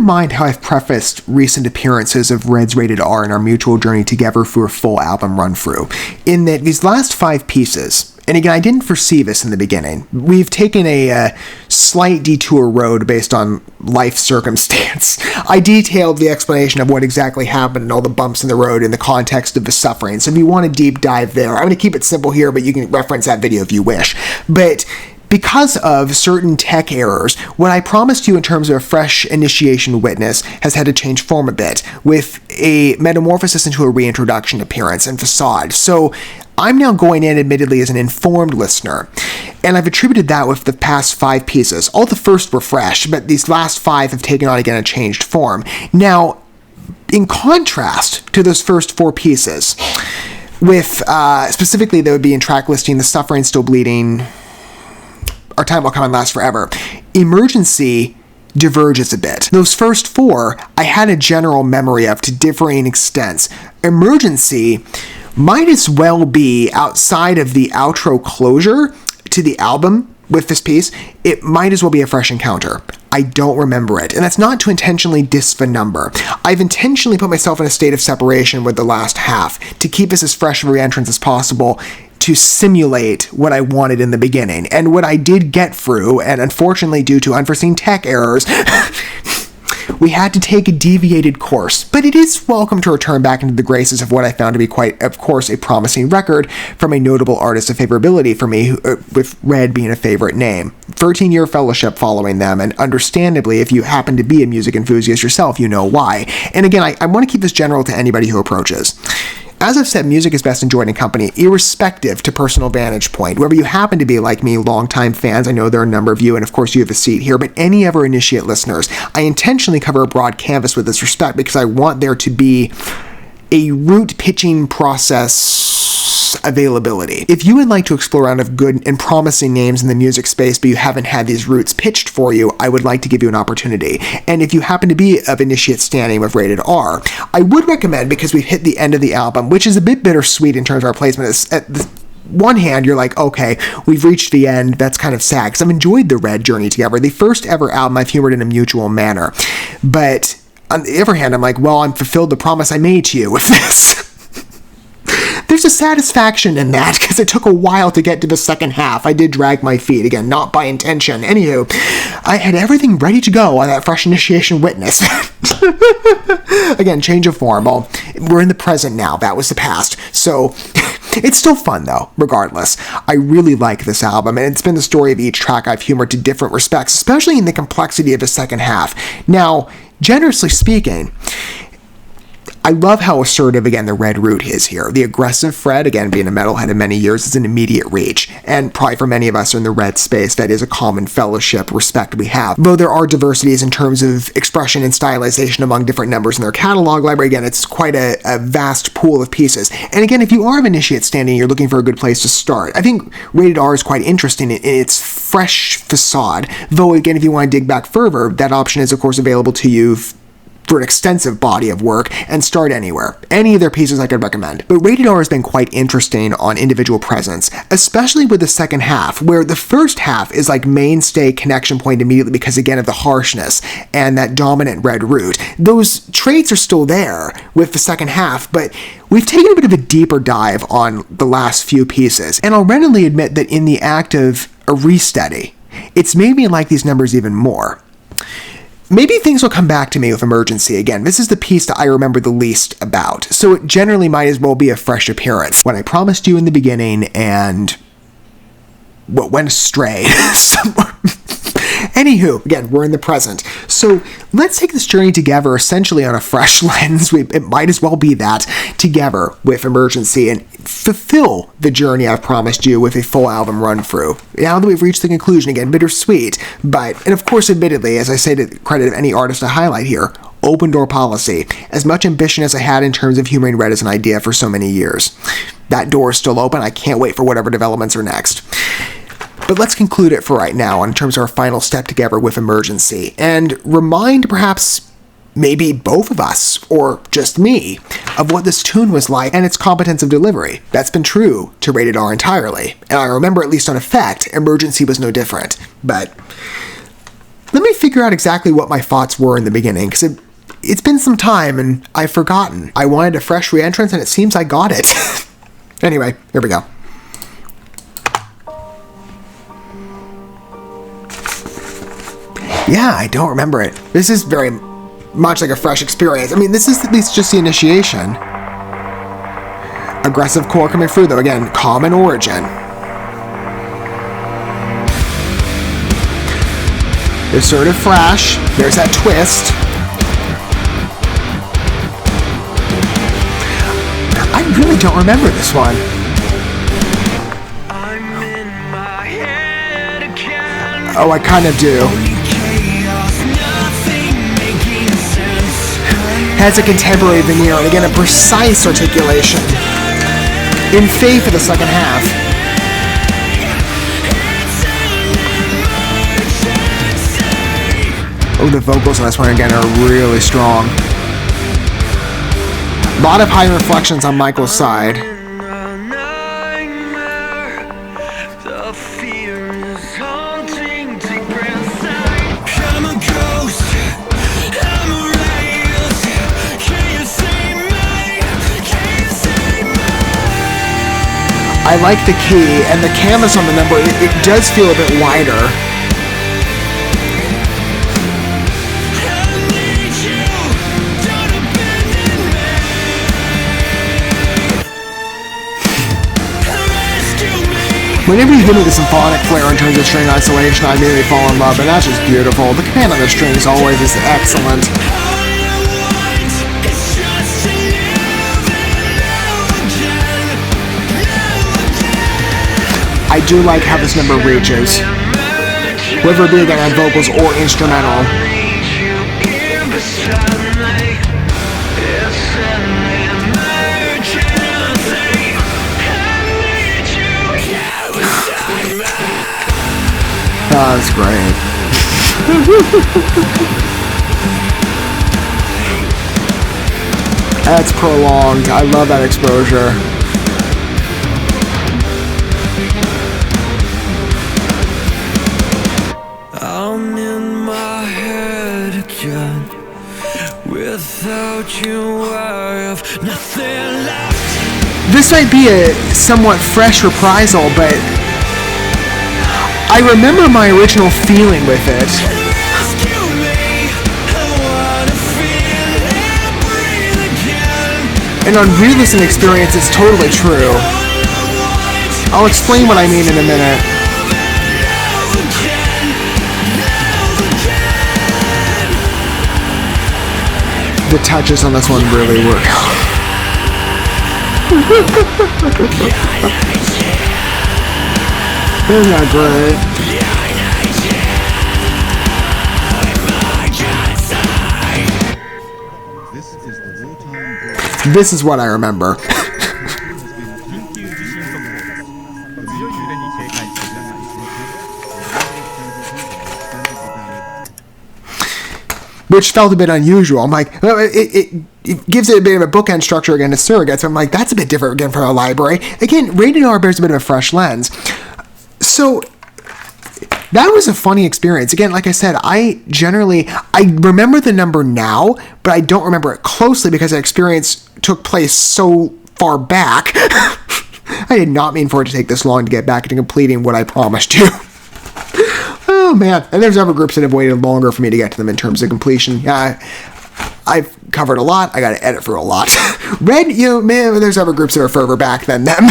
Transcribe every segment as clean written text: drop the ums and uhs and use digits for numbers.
in mind how I've prefaced recent appearances of Red's Rated R in our mutual journey together through a full album run-through, in that these last 5 pieces, and again, I didn't foresee this in the beginning, we've taken a slight detour road based on life circumstance. I detailed the explanation of what exactly happened and all the bumps in the road in the context of the suffering, so if you want a deep dive there, I'm going to keep it simple here, but you can reference that video if you wish. But because of certain tech errors, what I promised you in terms of a fresh initiation witness has had to change form a bit, with a metamorphosis into a reintroduction appearance and facade. So I'm now going in, admittedly, as an informed listener, and I've attributed that with the past 5 pieces. All the first were fresh, but these last 5 have taken on again a changed form. Now, in contrast to those first 4 pieces, with specifically they would be in track listing The Suffering Still Bleeding, Our Time Will Come and Last Forever, Emergency diverges a bit. Those first 4, I had a general memory of to differing extents. Emergency might as well be, outside of the outro closure to the album with this piece, it might as well be a fresh encounter. I don't remember it, and that's not to intentionally diss the number. I've intentionally put myself in a state of separation with the last half to keep this as fresh of a re-entrance as possible, to simulate what I wanted in the beginning. And what I did get through, and unfortunately due to unforeseen tech errors, we had to take a deviated course, but it is welcome to return back into the graces of what I found to be quite, of course, a promising record from a notable artist of favorability for me, with Red being a favorite name. 13-year fellowship following them, and understandably, if you happen to be a music enthusiast yourself, you know why. And again, I want to keep this general to anybody who approaches. As I've said, music is best enjoyed in company, irrespective to personal vantage point. Whether you happen to be, like me, longtime fans, I know there are a number of you, and of course you have a seat here, but any ever initiate listeners, I intentionally cover a broad canvas with this respect because I want there to be a root pitching process availability. If you would like to explore around of good and promising names in the music space, but you haven't had these roots pitched for you, I would like to give you an opportunity. And if you happen to be of initiate standing with Rated R, I would recommend, because we've hit the end of the album, which is a bit bittersweet in terms of our placement. At the one hand, you're like, okay, we've reached the end, that's kind of sad, because I've enjoyed the Red journey together, the first ever album I've humored in a mutual manner. But on the other hand, I'm like, well, I'm fulfilled the promise I made to you with this. There's a satisfaction in that, because it took a while to get to the second half. I did drag my feet, again, not by intention. Anywho, I had everything ready to go on that fresh initiation witness. Again, change of form. Well, we're in the present now. That was the past. So it's still fun, though, regardless. I really like this album, and it's been the story of each track I've humored to different respects, especially in the complexity of the second half. Now, generously speaking, I love how assertive, again, the Red root is here. The aggressive Fred, again, being a metalhead of many years, is an immediate reach. And probably for many of us in the Red space, that is a common fellowship, respect we have. Though there are diversities in terms of expression and stylization among different numbers in their catalog library, again, it's quite a vast pool of pieces. And again, if you are of initiate standing, you're looking for a good place to start. I think Rated R is quite interesting in its fresh facade. Though, again, if you want to dig back further, that option is, of course, available to you for an extensive body of work, and start anywhere. Any of their pieces I could recommend. But Rated R has been quite interesting on individual presence, especially with the second half, where the first half is like mainstay connection point immediately because, again, of the harshness and that dominant Red root. Those traits are still there with the second half, but we've taken a bit of a deeper dive on the last few pieces, and I'll readily admit that in the act of a restudy, it's made me like these numbers even more. Maybe things will come back to me with Emergency again. This is the piece that I remember the least about, so it generally might as well be a fresh appearance. When I promised you in the beginning, and what went astray somewhere. Anywho, again, we're in the present. So let's take this journey together, essentially on a fresh lens. It might as well be that, together with Emergency, and fulfill the journey I've promised you with a full album run-through. Now that we've reached the conclusion, again, bittersweet, but, and of course, admittedly, as I say to the credit of any artist I highlight here, open door policy. As much ambition as I had in terms of humoring Red as an idea for so many years. That door is still open. I can't wait for whatever developments are next. But let's conclude it for right now in terms of our final step together with Emergency, and remind perhaps maybe both of us, or just me, of what this tune was like and its competence of delivery. That's been true to Rated R entirely, and I remember, at least on effect, Emergency was no different. But let me figure out exactly what my thoughts were in the beginning, because it's been some time and I've forgotten. I wanted a fresh re-entrance and it seems I got it. Anyway, here we go. Yeah, I don't remember it. This is very much like a fresh experience. I mean, this is at least just the initiation. Aggressive core coming through, though. Again, common origin. Assertive thrash. There's that twist. I really don't remember this one. Oh, I kind of do. Has a contemporary veneer, and again, a precise articulation. In faith for the second half. Oh, the vocals on this one, again, are really strong. A lot of high reflections on Michael's side. I like the key, and the canvas on the number, it does feel a bit wider. Whenever you give me the symphonic flair in terms of string isolation, I immediately fall in love, and that's just beautiful. The command on the strings always is excellent. I do like how this number reaches, whether it be again on vocals or instrumental. Oh, that's great. That's prolonged. I love that exposure. I'm in my head again. Without you, I have nothing left. This might be a somewhat fresh reprisal, but I remember my original feeling with it. And on re-listen experience, it's totally true. I'll explain what I mean in a minute. The touches on this one really work. Isn't that great? This is what I remember. Which felt a bit unusual. I'm like, it gives it a bit of a bookend structure again to surrogates. I'm like, that's a bit different again from a library. Again, rated R bears a bit of a fresh lens. So that was a funny experience. Again, like I said, I remember the number now, but I don't remember it closely because that experience took place so far back. I did not mean for it to take this long to get back to completing what I promised you. Oh man, and there's other groups that have waited longer for me to get to them in terms of completion. Yeah, I've covered a lot. I got to edit through a lot. Red, man, there's other groups that are further back than them.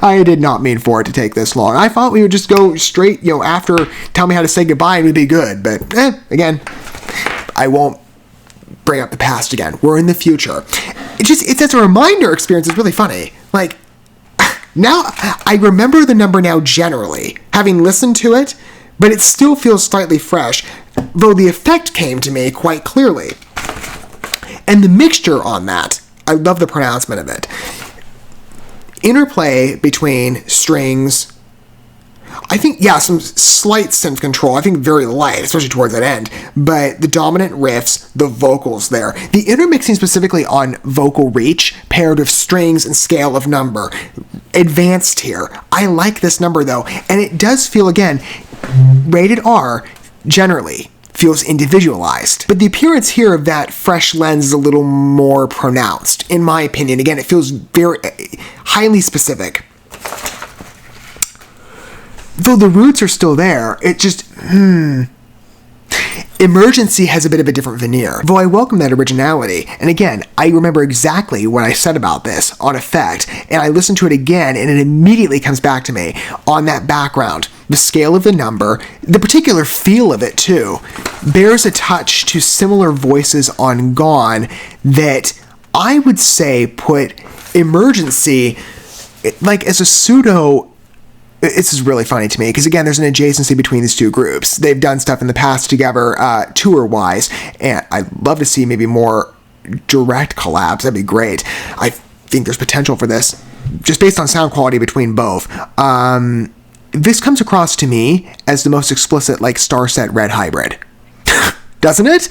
I did not mean for it to take this long. I thought we would just go straight, after Tell Me How to Say Goodbye and we'd be good. But again, I won't bring up the past again. We're in the future. It's as a reminder experience. It's really funny. Like, now, I remember the number now generally, having listened to it, but it still feels slightly fresh, though the effect came to me quite clearly. And the mixture on that, I love the pronouncement of it. Interplay between strings, I think, some slight synth control. I think very light, especially towards that end. But the dominant riffs, the vocals there. The intermixing specifically on vocal reach, paired with strings and scale of number. Advanced here. I like this number though. And it does feel, again, Rated R, generally, feels individualized. But the appearance here of that fresh lens is a little more pronounced, in my opinion. Again, it feels very highly specific. Though the roots are still there, it just, Emergency has a bit of a different veneer, though I welcome that originality. And again, I remember exactly what I said about this on Effect, and I listened to it again, and it immediately comes back to me on that background. The scale of the number, the particular feel of it too, bears a touch to similar voices on Gone that I would say put Emergency like as a pseudo. This is really funny to me because, again, there's an adjacency between these two groups. They've done stuff in the past together, tour-wise, and I'd love to see maybe more direct collabs. That'd be great. I think there's potential for this, just based on sound quality between both. This comes across to me as the most explicit, like, Starset Red hybrid. Doesn't it?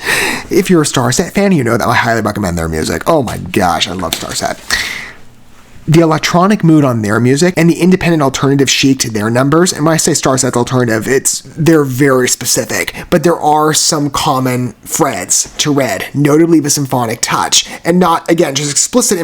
If you're a Starset fan, you know that I highly recommend their music. Oh my gosh, I love Starset. The electronic mood on their music and the independent alternative chic to their numbers, and when I say Starset's alternative, they're very specific, but there are some common threads to Red, notably the symphonic touch, and not, again, just explicit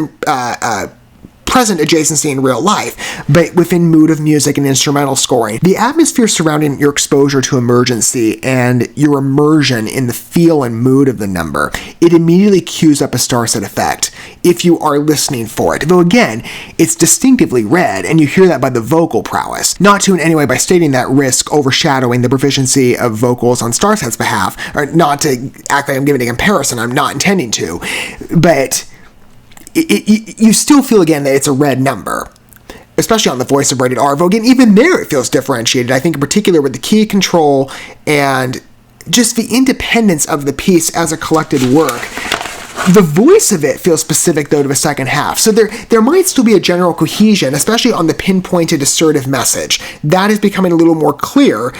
present adjacency in real life, but within mood of music and instrumental scoring. The atmosphere surrounding your exposure to Emergency and your immersion in the feel and mood of the number, it immediately cues up a Starset effect if you are listening for it. Though again, it's distinctively Red, and you hear that by the vocal prowess. Not to in any way by stating that risk overshadowing the proficiency of vocals on Starset's behalf, or not to act like I'm giving a comparison, I'm not intending to, but you still feel, again, that it's a Red number, especially on the voice of Rated R. Though, again, even there it feels differentiated, I think, in particular with the key control and just the independence of the piece as a collected work. The voice of it feels specific, though, to the second half. So there might still be a general cohesion, especially on the pinpointed assertive message. That is becoming a little more clear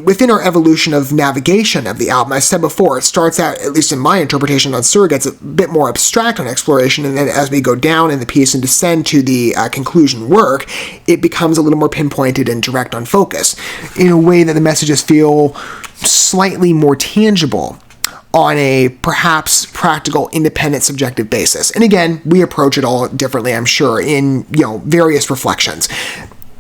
within our evolution of navigation of the album. As I said before, it starts out, at least in my interpretation on Surrogates, a bit more abstract on exploration, and then as we go down in the piece and descend to the conclusion work, it becomes a little more pinpointed and direct on focus, in a way that the messages feel slightly more tangible on a perhaps practical, independent, subjective basis. And again, we approach it all differently, I'm sure, in various reflections.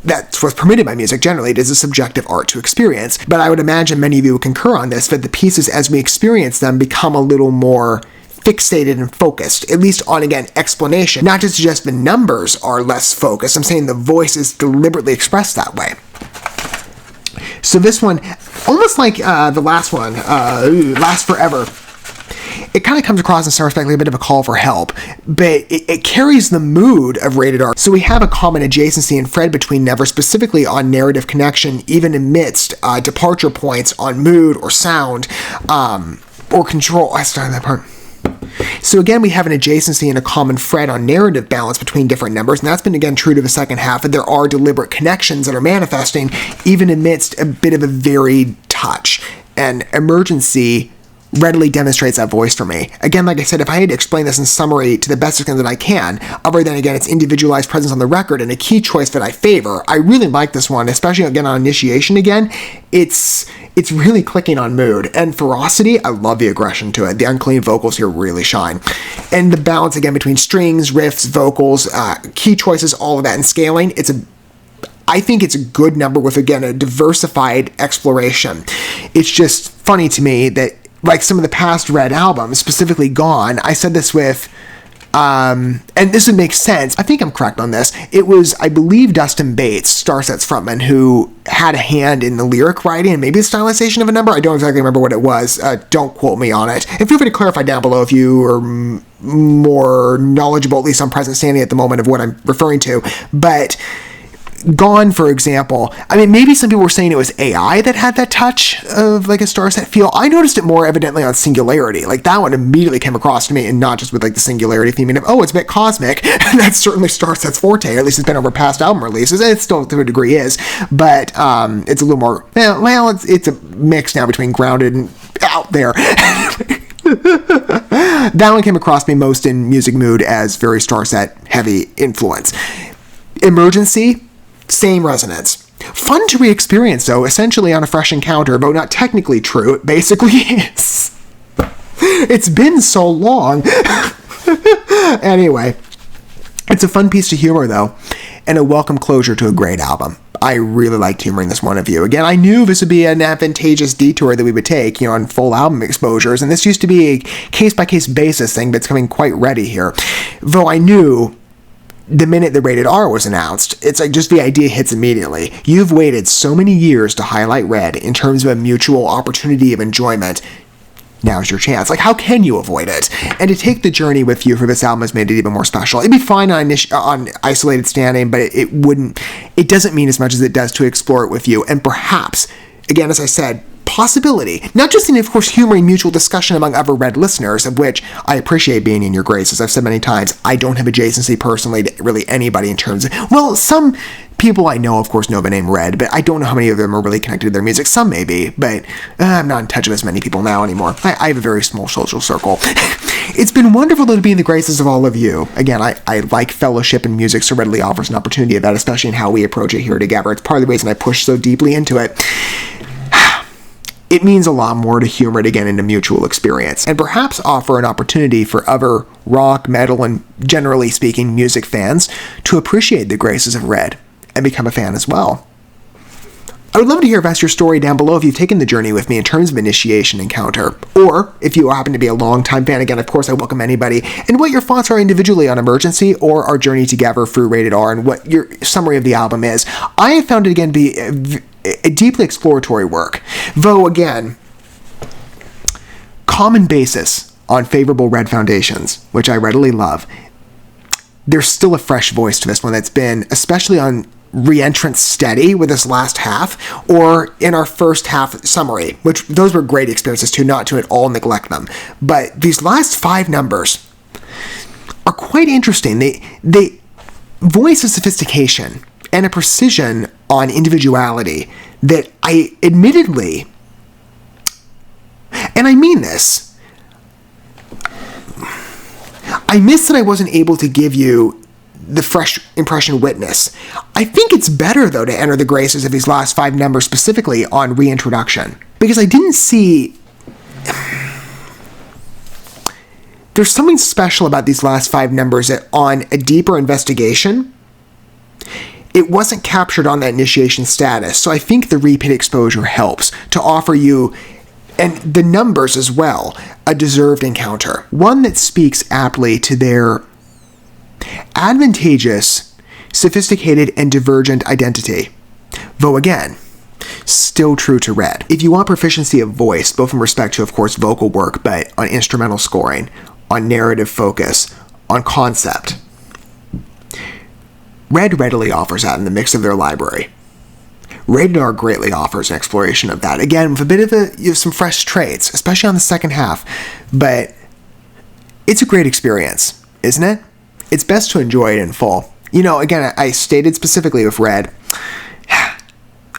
That's what's permitted by music generally. It is a subjective art to experience. But I would imagine many of you would concur on this, that the pieces, as we experience them, become a little more fixated and focused, at least on, again, explanation. Not to suggest the numbers are less focused. I'm saying the voice is deliberately expressed that way. So this one, almost like the last one, Last Forever, it kind of comes across in some respect like a bit of a call for help, but it carries the mood of Rated R. So we have a common adjacency and thread between Never, specifically on narrative connection, even amidst departure points on mood or sound or control. I started that part. So again, we have an adjacency and a common thread on narrative balance between different numbers, and that's been, again, true to the second half, and there are deliberate connections that are manifesting even amidst a bit of a varied touch. And Emergency readily demonstrates that voice for me. Again, like I said, if I had to explain this in summary to the best extent that I can, other than, again, its individualized presence on the record and a key choice that I favor, I really like this one, especially, again, on Initiation again. It's really clicking on mood. And Ferocity, I love the aggression to it. The unclean vocals here really shine. And the balance, again, between strings, riffs, vocals, key choices, all of that, and scaling, I think it's a good number with, again, a diversified exploration. It's just funny to me that, like some of the past Red albums, specifically Gone, I said this with, and this would make sense, I think I'm correct on this, it was, I believe, Dustin Bates, Starset's frontman, who had a hand in the lyric writing and maybe the stylization of a number. I don't exactly remember what it was. Don't quote me on it. And feel free to clarify down below if you are more knowledgeable, at least on present standing at the moment, of what I'm referring to. But Gone, for example, I mean, maybe some people were saying it was AI that had that touch of like a Starset feel. I noticed it more evidently on Singularity. Like, that one immediately came across to me, and not just with like the Singularity theming of, oh, it's a bit cosmic. That's certainly Starset's forte, or at least it's been over past album releases, and it still to a degree is, but it's a little more, well, it's a mix now between grounded and out there. That one came across me most in music mood as very Starset heavy influence. Emergency, same resonance. Fun to re-experience, though, essentially on a fresh encounter, though not technically true, it basically is. It's been so long. Anyway, it's a fun piece of humor, though, and a welcome closure to a great album. I really liked humoring this one of you. Again, I knew this would be an advantageous detour that we would take, on full album exposures, and this used to be a case-by-case basis thing, but it's coming quite ready here. Though I knew the minute the Rated R was announced, it's like just the idea hits immediately. You've waited so many years to highlight Red in terms of a mutual opportunity of enjoyment. Now's your chance. Like, how can you avoid it? And to take the journey with you for this album has made it even more special. It'd be fine on isolated standing, but it doesn't mean as much as it does to explore it with you. And perhaps, again, as I said, possibility, not just in, of course, humoring mutual discussion among other Red listeners, of which I appreciate being in your graces. I've said many times, I don't have adjacency personally to really anybody in terms of, well, some people I know, of course, know the name Red, but I don't know how many of them are really connected to their music. Some may be, but I'm not in touch with as many people now anymore. I have a very small social circle. It's been wonderful to be in the graces of all of you. Again, I like fellowship and music so readily offers an opportunity of that, especially in how we approach it here together. It's part of the reason I push so deeply into it. It means a lot more to humor it again into mutual experience, and perhaps offer an opportunity for other rock, metal, and generally speaking music fans to appreciate the graces of Red and become a fan as well. I would love to hear about your story down below if you've taken the journey with me in terms of initiation encounter, or if you happen to be a longtime fan. Again, of course, I welcome anybody, and what your thoughts are individually on Emergency or our journey together through Rated R, and what your summary of the album is. I have found it again to be a deeply exploratory work, though again, common basis on favorable Red foundations, which I readily love. There's still a fresh voice to this one that's been, especially on Reentrance, steady with this last half, or in our first half summary, which those were great experiences too, not to at all neglect them. But these last 5 numbers are quite interesting. They voice a sophistication and a precision on individuality that I admittedly, and I mean this, I miss that I wasn't able to give you the fresh impression witness. I think it's better, though, to enter the graces of these last 5 numbers, specifically on Reintroduction, because I didn't see... There's something special about these last 5 numbers that on a deeper investigation, it wasn't captured on that initiation status, so I think the repeat exposure helps to offer you, and the numbers as well, a deserved encounter. One that speaks aptly to their advantageous, sophisticated, and divergent identity. Though again, still true to Red. If you want proficiency of voice, both in respect to, of course, vocal work, but on instrumental scoring, on narrative focus, on concept, Red readily offers that in the mix of their library. Rated R greatly offers an exploration of that. Again, with a bit of some fresh traits, especially on the second half, but it's a great experience, isn't it? It's best to enjoy it in full. Again, I stated specifically with Red,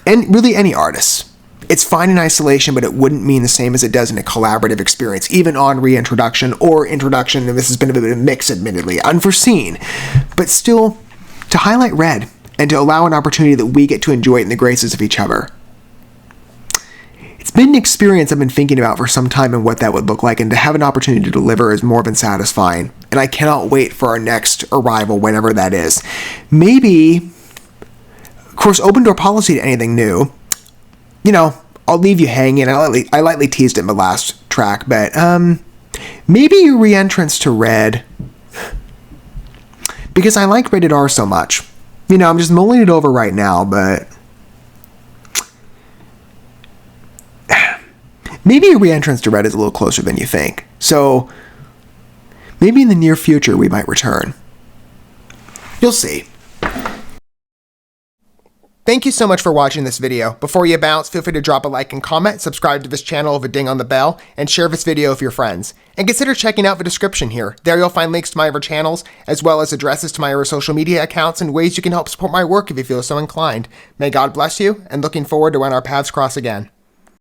and really any artist, it's fine in isolation, but it wouldn't mean the same as it does in a collaborative experience, even on Reintroduction or Introduction, and this has been a bit of a mix, admittedly, unforeseen, but still, to highlight Red, and to allow an opportunity that we get to enjoy it in the graces of each other. It's been an experience I've been thinking about for some time and what that would look like, and to have an opportunity to deliver is more than satisfying, and I cannot wait for our next arrival, whenever that is. Maybe, of course, open door policy to anything new. I'll leave you hanging. I lightly teased it in the last track, but maybe your re-entrance to Red, because I like Rated R so much. I'm just mulling it over right now, but maybe a re-entrance to Red is a little closer than you think. So maybe in the near future we might return. You'll see. Thank you so much for watching this video. Before you bounce, feel free to drop a like and comment, subscribe to this channel with a ding on the bell, and share this video with your friends. And consider checking out the description here. There you'll find links to my other channels, as well as addresses to my other social media accounts and ways you can help support my work if you feel so inclined. May God bless you, and looking forward to when our paths cross again.